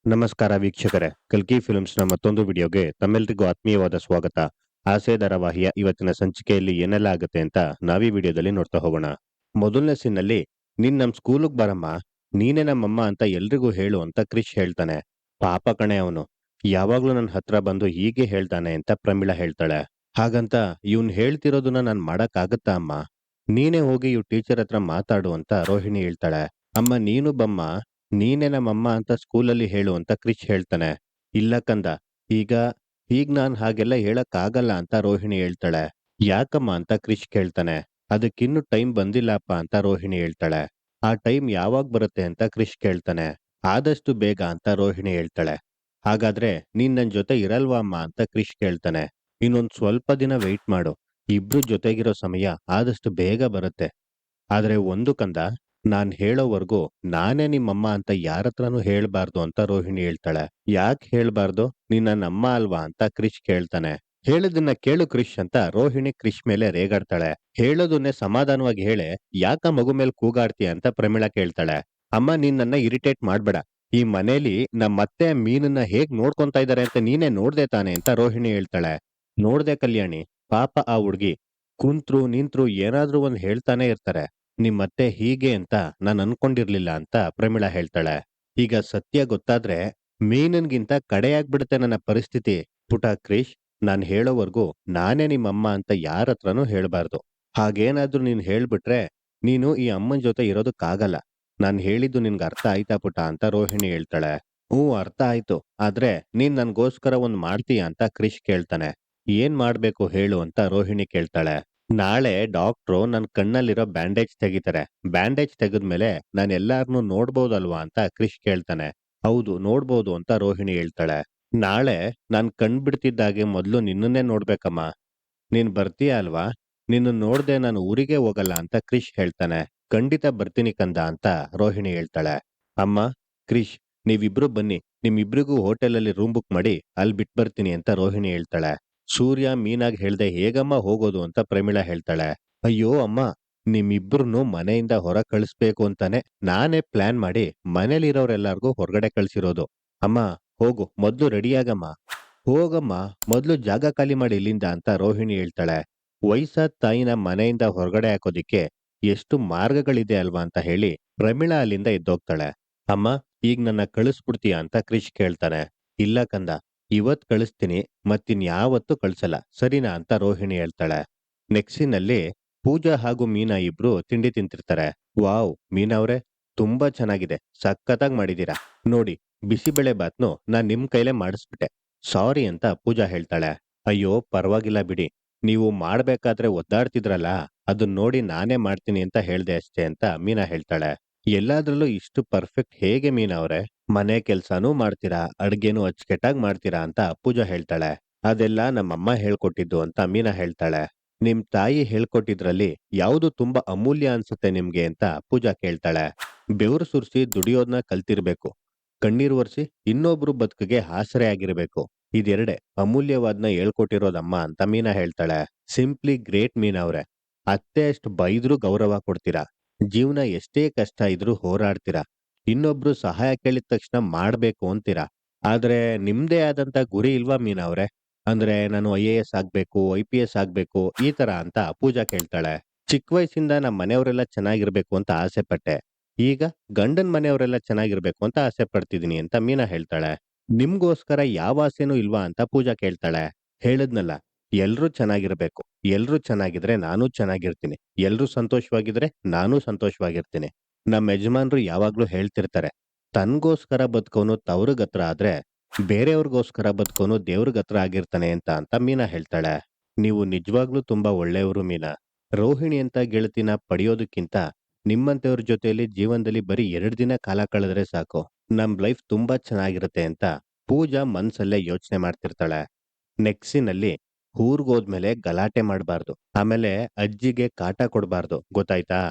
ನಮಸ್ಕಾರ ವೀಕ್ಷಕರೇ, ಕಲ್ಕಿ ಫಿಲ್ಮ್ಸ್‌ನ ಮತ್ತೊಂದು ವಿಡಿಯೋಗೆ ತಮ್ಮೆಲ್ಲರಿಗೂ ಆತ್ಮೀಯವಾದ ಸ್ವಾಗತ. ಆಸೆ ಧಾರಾವಾಹಿಯ ಇವತ್ತಿನ ಸಂಚಿಕೆಯಲ್ಲಿ ಏನೆಲ್ಲ ಆಗುತ್ತೆ ಅಂತ ನಾವೀ ವಿಡಿಯೋದಲ್ಲಿ ನೋಡ್ತಾ ಹೋಗೋಣ. ಮೊದಲನೇ ಸೀನ್‌ನಲ್ಲಿ "ನೀನ್ ನಮ್ ಸ್ಕೂಲಿಗ್ ಬಾರಮ್ಮ, ನೀನೇ ನಮ್ಮಮ್ಮ ಅಂತ ಎಲ್ರಿಗೂ ಹೇಳು" ಅಂತ ಕ್ರಿಶ್ ಹೇಳ್ತಾನೆ. ಪಾಪ ಕಣೆ ಅವನು, ಯಾವಾಗ್ಲೂ ನನ್ ಹತ್ರ ಬಂದು ಹೀಗೆ ಹೇಳ್ತಾನೆ ಅಂತ ಪ್ರಮೀಳಾ ಹೇಳ್ತಾಳೆ. ಹಾಗಂತ ಇವ್ನ್ ಹೇಳ್ತಿರೋದನ್ನ ನಾನ್ ಮಾಡಕ್ಕಾಗತ್ತಾ ಅಮ್ಮ? ನೀನೇ ಹೋಗಿ ಇವ್ರ್ ಟೀಚರ್ ಹತ್ರ ಮಾತಾಡು ಅಂತ ರೋಹಿಣಿ ಹೇಳ್ತಾಳೆ. ಅಮ್ಮ ನೀನು ಬಮ್ಮ, ನೀನೇ ನಮ್ಮಮ್ಮ ಅಂತ ಸ್ಕೂಲಲ್ಲಿ ಹೇಳು ಅಂತ ಕ್ರಿಶ್ ಹೇಳ್ತಾನೆ. ಇಲ್ಲ ಕಂದ, ಈಗ ಈಗ ನಾನ್ ಹಾಗೆಲ್ಲ ಹೇಳಕ್ಕಾಗಲ್ಲ ಅಂತ ರೋಹಿಣಿ ಹೇಳ್ತಾಳೆ. ಯಾಕಮ್ಮ ಅಂತ ಕ್ರಿಶ್ ಕೇಳ್ತಾನೆ. ಅದಕ್ಕಿನ್ನು ಟೈಮ್ ಬಂದಿಲ್ಲಪ್ಪ ಅಂತ ರೋಹಿಣಿ ಹೇಳ್ತಾಳೆ. ಆ ಟೈಮ್ ಯಾವಾಗ್ ಬರುತ್ತೆ ಅಂತ ಕ್ರಿಶ್ ಕೇಳ್ತಾನೆ. ಆದಷ್ಟು ಬೇಗ ಅಂತ ರೋಹಿಣಿ ಹೇಳ್ತಾಳೆ. ಹಾಗಾದ್ರೆ ನೀನ್ ನನ್ ಜೊತೆ ಇರಲ್ವಾ ಅಮ್ಮ ಅಂತ ಕ್ರಿಶ್ ಕೇಳ್ತಾನೆ. ಇನ್ನೊಂದ್ ಸ್ವಲ್ಪ ದಿನ ವೆಯ್ಟ್ ಮಾಡು. ಇಬ್ರು ಜೊತೆಗಿರೋ ಸಮಯ ಆದಷ್ಟು ಬೇಗ ಬರುತ್ತೆ. ಆದ್ರೆ ಒಂದು ಕಂದ, ನಾನ್ ಹೇಳೋವರ್ಗೂ ನಾನೇ ನಿಮ್ಮಮ್ಮ ಅಂತ ಯಾರತ್ರನೂ ಹೇಳ್ಬಾರ್ದು ಅಂತ ರೋಹಿಣಿ ಹೇಳ್ತಾಳೆ. ಯಾಕ್ ಹೇಳ್ಬಾರ್ದು? ನೀನ್ ನನ್ನಮ್ಮ ಅಲ್ವಾ ಅಂತ ಕ್ರಿಶ್ ಕೇಳ್ತಾನೆ. ಹೇಳಿದ್ದನ್ನ ಕೇಳು ಕ್ರಿಶ್ ಅಂತ ರೋಹಿಣಿ ಕ್ರಿಶ್ ಮೇಲೆ ರೇಗಾಡ್ತಾಳೆ. ಹೇಳೋದನ್ನೇ ಸಮಾಧಾನವಾಗಿ ಹೇಳೆ, ಯಾಕ ಮಗು ಮೇಲ್ ಕೂಗಾಡ್ತೀಯ ಅಂತ ಪ್ರಮೀಳಾ ಕೇಳ್ತಾಳೆ. ಅಮ್ಮ ನೀನ್ ನನ್ನ ಇರಿಟೇಟ್ ಮಾಡ್ಬೇಡ. ಈ ಮನೇಲಿ ನಮ್ಮತ್ತೆ ಮೀನನ್ನ ಹೇಗ್ ನೋಡ್ಕೊಂತಾ ಇದಾರೆ ಅಂತ ನೀನೇ ನೋಡ್ದೆ ತಾನೆ ಅಂತ ರೋಹಿಣಿ ಹೇಳ್ತಾಳೆ. ನೋಡ್ದೆ ಕಲ್ಯಾಣಿ, ಪಾಪ ಆ ಹುಡ್ಗಿ ಕುಂತ್ರು ನಿಂತ್ರು ಏನಾದ್ರೂ ಒಂದ್ ಹೇಳ್ತಾನೆ ಇರ್ತಾರೆ. ನಿಮ್ಮತ್ತೆ ಹೀಗೆ ಅಂತ ನಾನ್ ಅನ್ಕೊಂಡಿರ್ಲಿಲ್ಲ ಅಂತ ಪ್ರಮೀಳಾ ಹೇಳ್ತಾಳೆ. ಈಗ ಸತ್ಯ ಗೊತ್ತಾದ್ರೆ ಮೀನನ್ಗಿಂತ ಕಡೆಯಾಗ್ಬಿಡುತ್ತೆ ನನ್ನ ಪರಿಸ್ಥಿತಿ. ಪುಟ ಕ್ರಿಶ್, ನಾನ್ ಹೇಳೋವರ್ಗೂ ನಾನೇ ನಿಮ್ಮಮ್ಮ ಅಂತ ಯಾರತ್ರನೂ ಹೇಳ್ಬಾರ್ದು. ಹಾಗೇನಾದ್ರೂ ನೀನ್ ಹೇಳ್ಬಿಟ್ರೆ ನೀನು ಈ ಅಮ್ಮನ್ ಜೊತೆ ಇರೋದಕ್ಕಾಗಲ್ಲ. ನಾನ್ ಹೇಳಿದ್ದು ನಿನ್ಗೆ ಅರ್ಥ ಆಯ್ತಾ ಪುಟ ಅಂತ ರೋಹಿಣಿ ಹೇಳ್ತಾಳೆ. ಹ್ಞೂ ಅರ್ಥ ಆಯ್ತು. ಆದ್ರೆ ನೀನ್ ನನ್ಗೋಸ್ಕರ ಒಂದ್ ಮಾಡ್ತೀಯ ಅಂತ ಕ್ರಿಶ್ ಕೇಳ್ತಾನೆ. ಏನ್ ಮಾಡ್ಬೇಕು ಹೇಳು ಅಂತ ರೋಹಿಣಿ ಕೇಳ್ತಾಳೆ. ನಾಳೆ ಡಾಕ್ಟ್ರು ನನ್ ಕಣ್ಣಲ್ಲಿರೋ ಬ್ಯಾಂಡೇಜ್ ತೆಗಿತಾರೆ. ಬ್ಯಾಂಡೇಜ್ ತೆಗೆದ್ಮೇಲೆ ನಾನ್ ಎಲ್ಲಾರ್ನೂ ನೋಡ್ಬೋದಲ್ವಾ ಅಂತ ಕ್ರಿಶ್ ಕೇಳ್ತಾನೆ. ಹೌದು ನೋಡ್ಬೋದು ಅಂತ ರೋಹಿಣಿ ಹೇಳ್ತಾಳೆ. ನಾಳೆ ನಾನ್ ಕಣ್ ಬಿಡ್ತಿದ್ದಾಗೆ ಮೊದ್ಲು ನಿನ್ನನ್ನೇ ನೋಡ್ಬೇಕಮ್ಮ. ನೀನ್ ಬರ್ತೀಯ ಅಲ್ವಾ? ನಿನ್ನನ್ ನೋಡ್ದೆ ನಾನು ಊರಿಗೆ ಹೋಗಲ್ಲ ಅಂತ ಕ್ರಿಶ್ ಹೇಳ್ತಾನೆ. ಖಂಡಿತ ಬರ್ತೀನಿ ಕಂದ ಅಂತ ರೋಹಿಣಿ ಹೇಳ್ತಾಳೆ. ಅಮ್ಮ, ಕ್ರಿಶ್, ನೀವಿಬ್ರು ಬನ್ನಿ. ನಿಮ್ಮಿಬ್ರಿಗೂ ಹೋಟೆಲಲ್ಲಿ ರೂಮ್ ಬುಕ್ ಮಾಡಿ ಅಲ್ಲ್ ಬಿಟ್ಬರ್ತೀನಿ ಅಂತ ರೋಹಿಣಿ ಹೇಳ್ತಾಳೆ. ಸೂರ್ಯ ಮೀನಾಗ್ ಹೇಳ್ದೆ ಹೇಗಮ್ಮ ಹೋಗೋದು ಅಂತ ಪ್ರಮೀಳಾ ಹೇಳ್ತಾಳೆ. ಅಯ್ಯೋ ಅಮ್ಮ, ನಿಮ್ಮಿಬ್ರನ್ನೂ ಮನೆಯಿಂದ ಹೊರ ಕಳಿಸ್ಬೇಕು ಅಂತಾನೆ ನಾನೇ ಪ್ಲಾನ್ ಮಾಡಿ ಮನೇಲಿರೋರೆಲ್ಲಾರ್ಗೂ ಹೊರಗಡೆ ಕಳ್ಸಿರೋದು. ಅಮ್ಮ ಹೋಗು, ಮೊದ್ಲು ರೆಡಿಯಾಗಮ್ಮ. ಹೋಗಮ್ಮ, ಮೊದ್ಲು ಜಾಗ ಖಾಲಿ ಮಾಡಿ ಇಲ್ಲಿಂದ ಅಂತ ರೋಹಿಣಿ ಹೇಳ್ತಾಳೆ. ವಯಸ್ಸಾದ ತಾಯಿನ ಮನೆಯಿಂದ ಹೊರಗಡೆ ಹಾಕೋದಿಕ್ಕೆ ಎಷ್ಟು ಮಾರ್ಗಗಳಿದೆ ಅಲ್ವಾ ಅಂತ ಹೇಳಿ ಪ್ರಮೀಳಾ ಅಲ್ಲಿಂದ ಎದ್ದೋಗ್ತಾಳೆ. ಅಮ್ಮ, ಈಗ ನನ್ನ ಕಳಿಸ್ಬಿಡ್ತೀಯಾ ಅಂತ ಕ್ರಿಶ್ ಕೇಳ್ತಾನೆ. ಇಲ್ಲ ಕಂದ, ಇವತ್ ಕಳಿಸ್ತೀನಿ, ಮತ್ತಿನ್ಯಾವತ್ತೂ ಕಳ್ಸಲ್ಲ, ಸರಿನಾ ಅಂತ ರೋಹಿಣಿ ಹೇಳ್ತಾಳೆ. ನೆಕ್ಸ್ಟಿನಲ್ಲಿ ಪೂಜಾ ಹಾಗೂ ಮೀನಾ ಇಬ್ರು ತಿಂಡಿ ತಿಂತಿರ್ತಾರೆ. ವಾವ್ ಮೀನಾ ಅವ್ರೆ, ತುಂಬಾ ಚೆನ್ನಾಗಿದೆ, ಸಖತ್ತಾಗ್ ಮಾಡಿದೀರಾ. ನೋಡಿ, ಬಿಸಿಬೇಳೆ ಬಾತ್ನು ನಾನ್ ನಿಮ್ ಕೈಲೇ ಮಾಡಿಸ್ಬಿಟ್ಟೆ. ಸಾರಿ ಅಂತ ಪೂಜಾ ಹೇಳ್ತಾಳೆ. ಅಯ್ಯೋ ಪರವಾಗಿಲ್ಲ ಬಿಡಿ, ನೀವು ಮಾಡ್ಬೇಕಾದ್ರೆ ಒದ್ದಾಡ್ತಿದ್ರಲ್ಲ, ಅದನ್ ನೋಡಿ ನಾನೇ ಮಾಡ್ತೀನಿ ಅಂತ ಹೇಳ್ದೆ ಅಷ್ಟೇ ಅಂತ ಮೀನಾ ಹೇಳ್ತಾಳೆ. ಎಲ್ಲಾದ್ರಲ್ಲೂ ಇಷ್ಟು ಪರ್ಫೆಕ್ಟ್ ಹೇಗೆ ಮೀನಾ ಅವ್ರೆ? ಮನೆ ಕೆಲ್ಸಾನೂ ಮಾಡ್ತೀರಾ, ಅಡ್ಗೆನೂ ಅಚ್ಚುಕಟ್ಟಾಗ್ ಮಾಡ್ತೀರಾ ಅಂತ ಪೂಜಾ ಹೇಳ್ತಾಳೆ. ಅದೆಲ್ಲ ನಮ್ಮಮ್ಮ ಹೇಳ್ಕೊಟ್ಟಿದ್ದು ಅಂತ ಮೀನಾ ಹೇಳ್ತಾಳೆ. ನಿಮ್ ತಾಯಿ ಹೇಳ್ಕೊಟ್ಟಿದ್ರಲ್ಲಿ ಯಾವ್ದು ತುಂಬಾ ಅಮೂಲ್ಯ ಅನ್ಸುತ್ತೆ ನಿಮ್ಗೆ ಅಂತ ಪೂಜಾ ಕೇಳ್ತಾಳೆ. ಬೆವರು ಸುರ್ಸಿ ದುಡಿಯೋದ್ನ ಕಲ್ತಿರ್ಬೇಕು. ಕಣ್ಣೀರ್ ಒರ್ಸಿ ಇನ್ನೊಬ್ರು ಬದುಕಿಗೆ ಆಸರೆ ಆಗಿರ್ಬೇಕು. ಇದೆರಡೆ ಅಮೂಲ್ಯವಾದ್ನ ಹೇಳ್ಕೊಟ್ಟಿರೋದಮ್ಮ ಅಂತ ಮೀನಾ ಹೇಳ್ತಾಳೆ. ಸಿಂಪ್ಲಿ ಗ್ರೇಟ್ ಮೀನಾ ಅವ್ರೆ. ಅತ್ತೆ ಅಷ್ಟ್ ಬೈದ್ರೂ ಗೌರವ ಕೊಡ್ತೀರಾ. ಜೀವನ ಎಷ್ಟೇ ಕಷ್ಟ ಇದ್ರೂ ಹೋರಾಡ್ತೀರಾ. ಇನ್ನೊಬ್ರು ಸಹಾಯ ಕೇಳಿದ ತಕ್ಷಣ ಮಾಡ್ಬೇಕು ಅಂತೀರಾ. ಆದ್ರೆ ನಿಮ್ದೇ ಆದಂತ ಗುರಿ ಇಲ್ವಾ ಮೀನಾ ಅವ್ರೆ? ಅಂದ್ರೆ ನಾನು IAS ಆಗ್ಬೇಕು, IPS ಆಗ್ಬೇಕು ಈ ತರ ಅಂತ ಪೂಜಾ ಕೇಳ್ತಾಳೆ. ಚಿಕ್ಕ ವಯಸ್ಸಿಂದ ನಮ್ಮ ಮನೆಯವರೆಲ್ಲ ಚೆನ್ನಾಗಿರ್ಬೇಕು ಅಂತ ಆಸೆ ಪಟ್ಟೆ. ಈಗ ಗಂಡನ್ ಮನೆಯವರೆಲ್ಲ ಚೆನ್ನಾಗಿರ್ಬೇಕು ಅಂತ ಆಸೆ ಪಡ್ತಿದೀನಿ ಅಂತ ಮೀನಾ ಹೇಳ್ತಾಳೆ. ನಿಮ್ಗೋಸ್ಕರ ಯಾವ ಆಸೆನೂ ಇಲ್ವಾ ಅಂತ ಪೂಜಾ ಕೇಳ್ತಾಳೆ. ಹೇಳದ್ನಲ್ಲ, ಎಲ್ರೂ ಚೆನ್ನಾಗಿರ್ಬೇಕು. ಎಲ್ರೂ ಚೆನ್ನಾಗಿದ್ರೆ ನಾನೂ ಚೆನ್ನಾಗಿರ್ತೀನಿ. ಎಲ್ರೂ ಸಂತೋಷವಾಗಿದ್ರೆ ನಾನೂ ಸಂತೋಷವಾಗಿರ್ತೀನಿ. ನಮ್ಮ ಯಜಮಾನ್ರು ಯಾವಾಗ್ಲೂ ಹೇಳ್ತಿರ್ತಾರೆ, ತನ್ಗೋಸ್ಕರ ಬದುಕೋನು ತವರಿಗತ್ರ ಆದ್ರೆ ಬೇರೆಯವ್ರಿಗೋಸ್ಕರ ಬದುಕೋನು ದೇವ್ರಿಗತ್ರ ಆಗಿರ್ತಾನೆ ಅಂತ ಮೀನಾ ಹೇಳ್ತಾಳೆ. ನೀವು ನಿಜವಾಗ್ಲೂ ತುಂಬಾ ಒಳ್ಳೆಯವರು ಮೀನಾ. ರೋಹಿಣಿ ಅಂತ ಗೆಳತಿನ ಪಡೆಯೋದಕ್ಕಿಂತ ನಿಮ್ಮಂತೆಯವ್ರ ಜೊತೆಯಲ್ಲಿ ಜೀವನದಲ್ಲಿ ಬರೀ 2 ದಿನ ಕಾಲ ಕಳೆದ್ರೆ ಸಾಕು. ನಮ್ ಲೈಫ್ ತುಂಬಾ ಚೆನ್ನಾಗಿರುತ್ತೆ ಅಂತ ಪೂಜಾ ಮನ್ಸಲ್ಲೇ ಯೋಚನೆ ಮಾಡ್ತಿರ್ತಾಳೆ. ನೆಕ್ಸ್ಟಿನಲ್ಲಿ ಊರ್ಗೋದ್ಮೇಲೆ ಗಲಾಟೆ ಮಾಡ್ಬಾರ್ದು. ಆಮೇಲೆ ಅಜ್ಜಿಗೆ ಕಾಟ ಕೊಡ್ಬಾರ್ದು. ಗೊತ್ತಾಯ್ತಾ?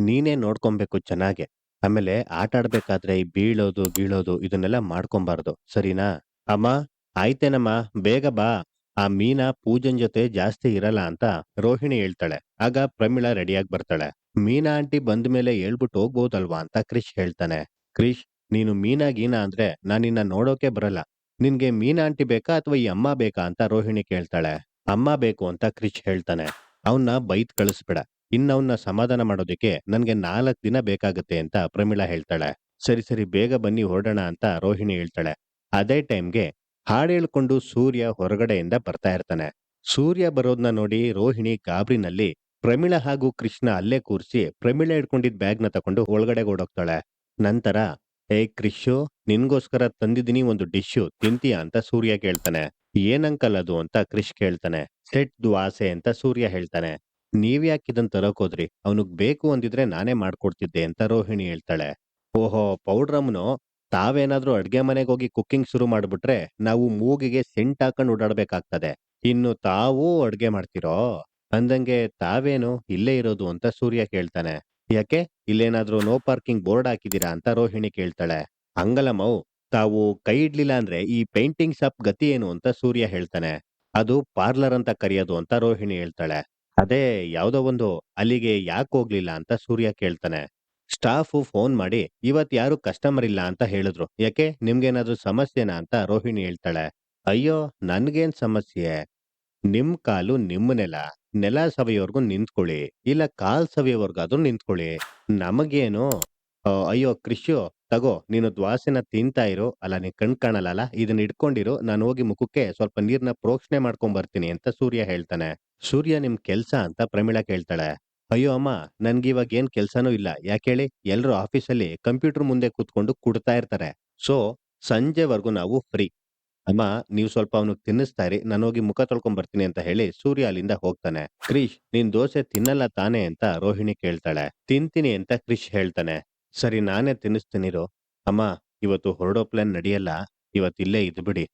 ನೀನೇ ನೋಡ್ಕೊಬೇಕು ಚೆನ್ನಾಗೆ. ಆಮೇಲೆ ಆಟ ಆಡ್ಬೇಕಾದ್ರೆ ಈ ಬೀಳೋದು, ಗೀಳೋದು ಇದನ್ನೆಲ್ಲ ಮಾಡ್ಕೊಂಬಾರ್ದು. ಸರಿನಾ? ಅಮ್ಮ, ಆಯ್ತೇನಮ್ಮ, ಬೇಗ ಬಾ. ಆ ಮೀನಾ ಪೂಜನ್ ಜೊತೆ ಜಾಸ್ತಿ ಇರಲ್ಲ ಅಂತ ರೋಹಿಣಿ ಹೇಳ್ತಾಳೆ. ಆಗ ಪ್ರಮೀಳಾ ರೆಡಿಯಾಗಿ ಬರ್ತಾಳೆ. ಮೀನಾ ಆಂಟಿ ಬಂದ್ಮೇಲೆ ಹೇಳ್ಬಿಟ್ಟು ಹೋಗ್ಬೋದಲ್ವಾ ಅಂತ ಕ್ರಿಶ್ ಹೇಳ್ತಾನೆ. ಕ್ರಿಶ್, ನೀನು ಮೀನಾ ಗೀನಾ ಅಂದ್ರೆ ನಾನ್ ನಿನ್ನ ನೋಡೋಕೆ ಬರಲ್ಲ. ನಿನ್ಗೆ ಮೀನಾ ಆಂಟಿ ಬೇಕಾ ಅಥವಾ ಈ ಅಮ್ಮ ಬೇಕಾ ಅಂತ ರೋಹಿಣಿ ಕೇಳ್ತಾಳೆ. ಅಮ್ಮ ಬೇಕು ಅಂತ ಕ್ರಿಶ್ ಹೇಳ್ತಾನೆ. ಅವನ್ನ ಬೈದ್ ಕಳಿಸ್ಬೇಡ. ಅವನ್ನ ಸಮಾಧಾನ ಮಾಡೋದಕ್ಕೆ ನನ್ಗೆ 4 ದಿನ ಬೇಕಾಗತ್ತೆ ಅಂತ ಪ್ರಮೀಳಾ ಹೇಳ್ತಾಳೆ. ಸರಿ ಸರಿ ಬೇಗ ಬನ್ನಿ ಹೊರಡೋಣ ಅಂತ ರೋಹಿಣಿ ಹೇಳ್ತಾಳೆ. ಅದೇ ಟೈಮ್ಗೆ ಹಾಡ್ ಹೇಳ್ಕೊಂಡು ಸೂರ್ಯ ಹೊರಗಡೆಯಿಂದ ಬರ್ತಾ ಇರ್ತಾನೆ. ಸೂರ್ಯ ಬರೋದ್ನ ನೋಡಿ ರೋಹಿಣಿ ಗಾಬ್ರಿನಲ್ಲಿ ಪ್ರಮೀಳಾ ಹಾಗೂ ಕೃಷ್ಣ ಅಲ್ಲೇ ಕೂರಿಸಿ ಪ್ರಮೀಳಾ ಹಿಡ್ಕೊಂಡಿದ್ ಬ್ಯಾಗ್ನ ತಕೊಂಡು ಒಳಗಡೆ ಓಡೋಗ್ತಾಳೆ. ನಂತರ ಏ ಕ್ರಿಶು, ನಿನ್ಗೋಸ್ಕರ ತಂದಿದ್ದೀನಿ ಒಂದು ಡಿಶ್ಶು ತಿಂತೀಯಾ ಅಂತ ಸೂರ್ಯ ಕೇಳ್ತಾನೆ. ಏನಂಕಲ್ ಅದು ಅಂತ ಕ್ರಿಶ್ ಕೇಳ್ತಾನೆ. ಸೆಟ್ ದ್ವಾಸೆ ಅಂತ ಸೂರ್ಯ ಹೇಳ್ತಾನೆ. ನೀವ್ಯಾಕ್ ಇದನ್ ತರಕ್ ಹೋದ್ರಿ? ಅವನಿಗ್ ಬೇಕು ಅಂದಿದ್ರೆ ನಾನೇ ಮಾಡ್ಕೊಡ್ತಿದ್ದೆ ಅಂತ ರೋಹಿಣಿ ಹೇಳ್ತಾಳೆ. ಓಹೋ, ಪೌಡ್ರಮ್ಮನು ತಾವೇನಾದ್ರೂ ಅಡ್ಗೆ ಮನೆಗೆ ಹೋಗಿ ಕುಕ್ಕಿಂಗ್ ಶುರು ಮಾಡ್ಬಿಟ್ರೆ ನಾವು ಮೂಗಿಗೆ ಸೆಂಟ್ ಹಾಕೊಂಡ್ ಓಡಾಡ್ಬೇಕಾಗ್ತದೆ. ಇನ್ನು ತಾವೂ ಅಡ್ಗೆ ಮಾಡ್ತಿರೋ? ಅಂದಂಗೆ ತಾವೇನು ಇಲ್ಲೇ ಇರೋದು ಅಂತ ಸೂರ್ಯ ಕೇಳ್ತಾನೆ. ಯಾಕೆ, ಇಲ್ಲೇನಾದ್ರೂ ನೋ ಪಾರ್ಕಿಂಗ್ ಬೋರ್ಡ್ ಹಾಕಿದೀರಾ ಅಂತ ರೋಹಿಣಿ ಕೇಳ್ತಾಳೆ. ಹಂಗಲ್ಲಮ್ಮವು, ತಾವು ಕೈ ಇಡ್ಲಿಲ್ಲ ಅಂದ್ರೆ ಈ ಪೇಂಟಿಂಗ್ ಶಾಪ್ ಗತಿ ಏನು ಅಂತ ಸೂರ್ಯ ಹೇಳ್ತಾನೆ. ಅದು ಪಾರ್ಲರ್ ಅಂತ ಕರೆಯೋದು ಅಂತ ರೋಹಿಣಿ ಹೇಳ್ತಾಳೆ. ಅದೇ ಯಾವ್ದೋ ಒಂದು, ಅಲ್ಲಿಗೆ ಯಾಕೆ ಹೋಗ್ಲಿಲ್ಲ ಅಂತ ಸೂರ್ಯ ಕೇಳ್ತಾನೆ. ಸ್ಟಾಫು ಫೋನ್ ಮಾಡಿ ಇವತ್ ಯಾರು ಕಸ್ಟಮರ್ ಇಲ್ಲ ಅಂತ ಹೇಳಿದ್ರು. ಯಾಕೆ, ನಿಮ್ಗೇನಾದ್ರೂ ಸಮಸ್ಯೆನಾ ಅಂತ ರೋಹಿಣಿ ಹೇಳ್ತಾಳೆ. ಅಯ್ಯೋ, ನನ್ಗೇನ್ ಸಮಸ್ಯೆ? ನಿಮ್ ಕಾಲು ನಿಮ್ ನೆಲ. ನೆಲ ಸವಿಯೋರ್ಗು ನಿಂತ್ಕೊಳ್ಳಿ. ಇಲ್ಲ ಕಾಲ್ ಸವಿಯೋವರ್ಗಾದ್ರೂ ನಿಂತ್ಕೊಳ್ಳಿ. ನಮಗೇನು? ಅಯ್ಯೋ ಕೃಷ್ಯು, ತಗೋ ನೀನು ದ್ವಾಸೆನ ತಿಂತಾ ಇರು. ಅಲ್ಲ ನೀನ್ ಕಣ್ ಕಾಣಲ್ಲ, ಇದನ್ನ ಇಟ್ಕೊಂಡಿರು. ನಾನು ಹೋಗಿ ಮುಖಕ್ಕೆ ಸ್ವಲ್ಪ ನೀರ್ನ ಪ್ರೋಕ್ಷಣೆ ಮಾಡ್ಕೊಂಡ್ ಬರ್ತೀನಿ ಅಂತ ಸೂರ್ಯ ಹೇಳ್ತಾನೆ. ಸೂರ್ಯ, ನಿಮ್ ಕೆಲ್ಸ ಅಂತ ಪ್ರಮೀಳಾ ಕೇಳ್ತಾಳೆ. ಅಯ್ಯೋ ಅಮ್ಮ, ನನ್ಗಿವಾಗ ಏನ್ ಕೆಲ್ಸನೂ ಇಲ್ಲ. ಯಾಕೇಳಿ, ಎಲ್ರು ಆಫೀಸಲ್ಲಿ ಕಂಪ್ಯೂಟರ್ ಮುಂದೆ ಕೂತ್ಕೊಂಡು ಕುಡ್ತಾ ಇರ್ತಾರೆ. ಸೊ ಸಂಜೆವರೆಗೂ ನಾವು ಫ್ರೀ. ಅಮ್ಮ, ನೀವು ಸ್ವಲ್ಪ ಅವನಿಗೆ ತಿನ್ನಿಸ್ತಾ ಇರಿ, ನಾನು ಹೋಗಿ ಮುಖ ತೊಳ್ಕೊಂಡ್ ಬರ್ತೀನಿ ಅಂತ ಹೇಳಿ ಸೂರ್ಯ ಅಲ್ಲಿಂದ ಹೋಗ್ತಾನೆ. ಕ್ರಿಶ್, ನೀನ್ ದೋಸೆ ತಿನ್ನಲ್ಲ ತಾನೇ ಅಂತ ರೋಹಿಣಿ ಕೇಳ್ತಾಳೆ. ತಿಂತೀನಿ ಅಂತ ಕ್ರಿಶ್ ಹೇಳ್ತಾನೆ. ಸರಿ ನಾನೇ ತಿನ್ನಿಸ್ತೀನಿರು. ಅಮ್ಮ, ಇವತ್ತು ಹೊರಡೋ ಪ್ಲಾನ್ ನಡೆಯಲ್ಲ. ಇವತ್ತಿಲ್ಲೇ ಇದ್ಬಿಡಿ.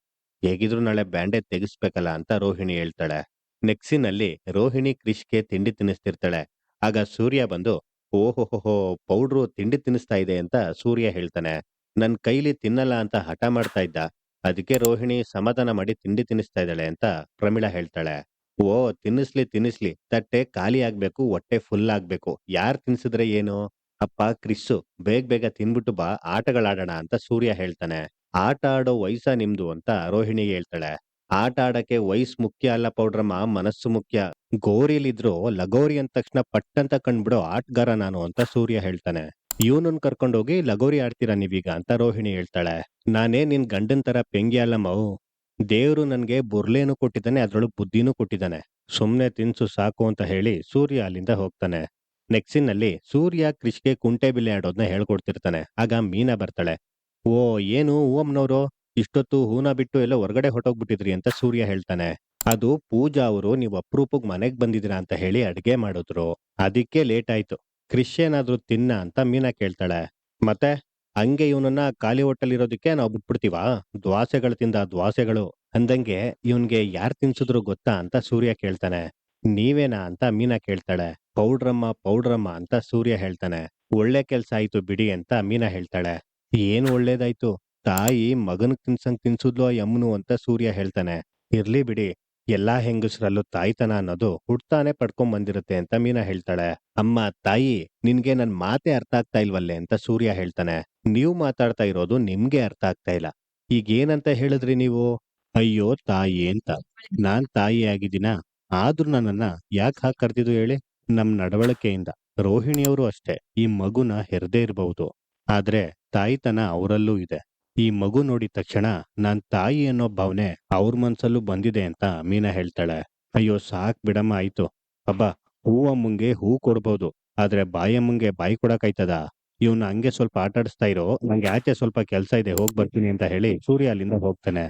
ಹೇಗಿದ್ರು ನಾಳೆ ಬ್ಯಾಂಡೇಜ್ ತೆಗಿಸ್ಬೇಕಲ್ಲ ಅಂತ ರೋಹಿಣಿ ಹೇಳ್ತಾಳೆ. ನೆಕ್ಸಿನಲ್ಲಿ ರೋಹಿಣಿ ಕ್ರಿಶ್ಗೆ ತಿಂಡಿ ತಿನ್ನಿಸ್ತಿರ್ತಾಳೆ. ಆಗ ಸೂರ್ಯ ಬಂದು, ಓಹೋಹೋಹೋ, ಪೌಡ್ರು ತಿಂಡಿ ತಿನ್ನಿಸ್ತಾ ಇದೆ ಅಂತ ಸೂರ್ಯ ಹೇಳ್ತಾನೆ. ನನ್ ಕೈಲಿ ತಿನ್ನಲ್ಲ ಅಂತ ಹಠ ಮಾಡ್ತಾ ಇದ್ದ. ಅದಕ್ಕೆ ರೋಹಿಣಿ ಸಮಾಧಾನ ಮಾಡಿ ತಿಂಡಿ ತಿನ್ನಿಸ್ತಾ ಇದ್ದಾಳೆ ಅಂತ ಪ್ರಮೀಳಾ ಹೇಳ್ತಾಳೆ. ಓ, ತಿನ್ನಿಸ್ಲಿ ತಿನ್ನಿಸ್ಲಿ, ತಟ್ಟೆ ಖಾಲಿ ಆಗ್ಬೇಕು, ಹೊಟ್ಟೆ ಫುಲ್ ಆಗ್ಬೇಕು. ಯಾರ್ ತಿನ್ಸಿದ್ರೆ ಏನು? ಅಪ್ಪ ಕ್ರಿಸ್ಸು, ಬೇಗ ಬೇಗ ತಿನ್ಬಿಟ್ಟು ಬಾ, ಆಟಗಳಾಡೋಣ ಅಂತ ಸೂರ್ಯ ಹೇಳ್ತಾನೆ. ಆಟ ಆಡೋ ವಯಸ್ಸ ನಿಮ್ದು ಅಂತ ರೋಹಿಣಿ ಹೇಳ್ತಾಳೆ. ಆಟ ಆಡಕ್ಕೆ ವಯಸ್ಸು ಮುಖ್ಯ ಅಲ್ಲ ಪೌಡ್ರಮ್ಮ, ಮನಸ್ಸು ಮುಖ್ಯ. ಗೋರಿಲಿದ್ರು ಲಗೋರಿ ಅಂದ ತಕ್ಷಣ ಪಟ್ಟಂತ ಕಂಡ್ಬಿಡೋ ಆಟಗಾರ ನಾನು ಅಂತ ಸೂರ್ಯ ಹೇಳ್ತಾನೆ. ಇವನನ್ನ ಕರ್ಕೊಂಡೋಗಿ ಲಗೋರಿ ಆಡ್ತೀರಾ ನೀವೀಗ ಅಂತ ರೋಹಿಣಿ ಹೇಳ್ತಾಳೆ. ನಾನೇ ನಿನ್ ಗಂಡನ್ ತರ ಪೆಂಗಿ ಅಲ್ಲಮ್ಮವು. ದೇವ್ರು ನನ್ಗೆ ಬುರ್ಲೇನು ಕೊಟ್ಟಿದ್ದಾನೆ, ಅದ್ರೊಳಗ್ ಬುದ್ಧಿನೂ ಕೊಟ್ಟಿದ್ದಾನೆ. ಸುಮ್ನೆ ತಿನ್ಸು ಸಾಕು ಅಂತ ಹೇಳಿ ಸೂರ್ಯ ಅಲ್ಲಿಂದ ಹೋಗ್ತಾನೆ. ನೆಕ್ಸಿನಲ್ಲಿ ಸೂರ್ಯ ಕ್ರಿಶ್ಗೆ ಕುಂಟೆ ಬಿಲ್ಲೆ ಆಡೋದ್ನ ಹೇಳ್ಕೊಡ್ತಿರ್ತಾನೆ. ಆಗ ಮೀನಾ ಬರ್ತಾಳೆ. ಓ, ಏನು ಹೂವಮ್ನವ್ರು, ಇಷ್ಟೊತ್ತು ಹೂನ ಬಿಟ್ಟು ಎಲ್ಲ ಹೊರಗಡೆ ಹೊಟ್ಟೋಗ್ಬಿಟ್ಟಿದ್ರಿ ಅಂತ ಸೂರ್ಯ ಹೇಳ್ತಾನೆ. ಅದು ಪೂಜಾ ಅವರು ನೀವು ಅಪ್ರೂಪಕ್ ಮನೆಗ್ ಬಂದಿದ್ದೀರಾ ಅಂತ ಹೇಳಿ ಅಡ್ಗೆ ಮಾಡಿದ್ರು. ಅದಕ್ಕೆ ಲೇಟ್ ಆಯ್ತು. ಕ್ರಿಶ್ ಏನಾದ್ರೂ ತಿನ್ನ ಅಂತ ಮೀನಾ ಕೇಳ್ತಾಳೆ. ಮತ್ತೆ ಹಂಗೆ ಇವನನ್ನ ಖಾಲಿ ಹೊಟ್ಟೆಲಿರೋದಕ್ಕೆ ನಾವು ಬಿಟ್ಬಿಡ್ತೀವಾ? ದ್ವಾಸೆಗಳು ತಿಂದ ದ್ವಾಸೆಗಳು ಅಂದಂಗೆ ಇವನ್ಗೆ ಯಾರ್ ತಿನ್ಸಿದ್ರು ಗೊತ್ತಾ ಅಂತ ಸೂರ್ಯ ಕೇಳ್ತಾನೆ. ನೀವೇನಾ ಅಂತ ಮೀನಾ ಕೇಳ್ತಾಳೆ. ಪೌಡ್ರಮ್ಮ ಪೌಡ್ರಮ್ಮ ಅಂತ ಸೂರ್ಯ ಹೇಳ್ತಾನೆ. ಒಳ್ಳೆ ಕೆಲ್ಸ ಆಯ್ತು ಬಿಡಿ ಅಂತ ಮೀನಾ ಹೇಳ್ತಾಳೆ. ಏನ್ ಒಳ್ಳೇದಾಯ್ತು? ತಾಯಿ ಮಗನಿಗೆ ತಿನ್ಸಂಗ್ ತಿನ್ಸುದ್ಲು ಆ ಯಮ್ಮನು ಅಂತ ಸೂರ್ಯ ಹೇಳ್ತಾನೆ. ಇರ್ಲಿ ಬಿಡಿ, ಎಲ್ಲಾ ಹೆಂಗಸ್ರಲ್ಲೂ ತಾಯ್ತನ ಅನ್ನೋದು ಹುಟ್ತಾನೆ ಪಡ್ಕೊಂಡ್ ಬಂದಿರುತ್ತೆ ಅಂತ ಮೀನಾ ಹೇಳ್ತಾಳೆ. ಅಮ್ಮ ತಾಯಿ, ನಿನ್ಗೆ ನನ್ ಮಾತೆ ಅರ್ಥ ಆಗ್ತಾ ಇಲ್ವಲ್ಲೇ ಅಂತ ಸೂರ್ಯ ಹೇಳ್ತಾನೆ. ನೀವ್ ಮಾತಾಡ್ತಾ ಇರೋದು ನಿಮ್ಗೆ ಅರ್ಥ ಆಗ್ತಾ ಇಲ್ಲ. ಈಗ ಏನಂತ ಹೇಳಿದ್ರಿ ನೀವು? ಅಯ್ಯೋ ತಾಯಿ ಅಂತ. ನಾನ್ ತಾಯಿ ಆಗಿದ್ದೀನ? ಆದ್ರೂ ನನ್ನನ್ನ ಯಾಕೆ ಹಾಕ್ ಕರ್ದಿದ್ದು ಹೇಳಿ? ನಮ್ ನಡವಳಿಕೆಯಿಂದ. ರೋಹಿಣಿಯವರು ಅಷ್ಟೇ ಈ ಮಗುನ ಹೆರ್ದೇ ಇರಬಹುದು, ಆದ್ರೆ ತಾಯ್ತನ ಅವರಲ್ಲೂ ಇದೆ. ಈ ಮಗು ನೋಡಿದ ತಕ್ಷಣ ನಾನ್ ತಾಯಿ ಅನ್ನೋ ಭಾವನೆ ಅವ್ರ ಮನ್ಸಲ್ಲೂ ಬಂದಿದೆ ಅಂತ ಮೀನಾ ಹೇಳ್ತಾಳೆ. ಅಯ್ಯೋ ಸಾಕ್ ಬಿಡಮ್ಮ, ಆಯ್ತು. ಅಬ್ಬಾ, ಹೂವಮ್ಮಂಗೆ ಹೂ ಕೊಡ್ಬೋದು, ಆದ್ರೆ ಬಾಯಮ್ಮಂಗೆ ಬಾಯಿ ಕೊಡಕ್ಕಾಯ್ತದ? ಇವ್ನ ಹಂಗೆ ಸ್ವಲ್ಪ ಆಟಾಡಿಸ್ತಾ ಇರೋ, ನಂಗೆ ಆಚೆ ಸ್ವಲ್ಪ ಕೆಲ್ಸ ಇದೆ, ಹೋಗ್ ಬರ್ತೀನಿ ಅಂತ ಹೇಳಿ ಸೂರ್ಯ ಅಲ್ಲಿಂದ ಹೋಗ್ತಾನೆ.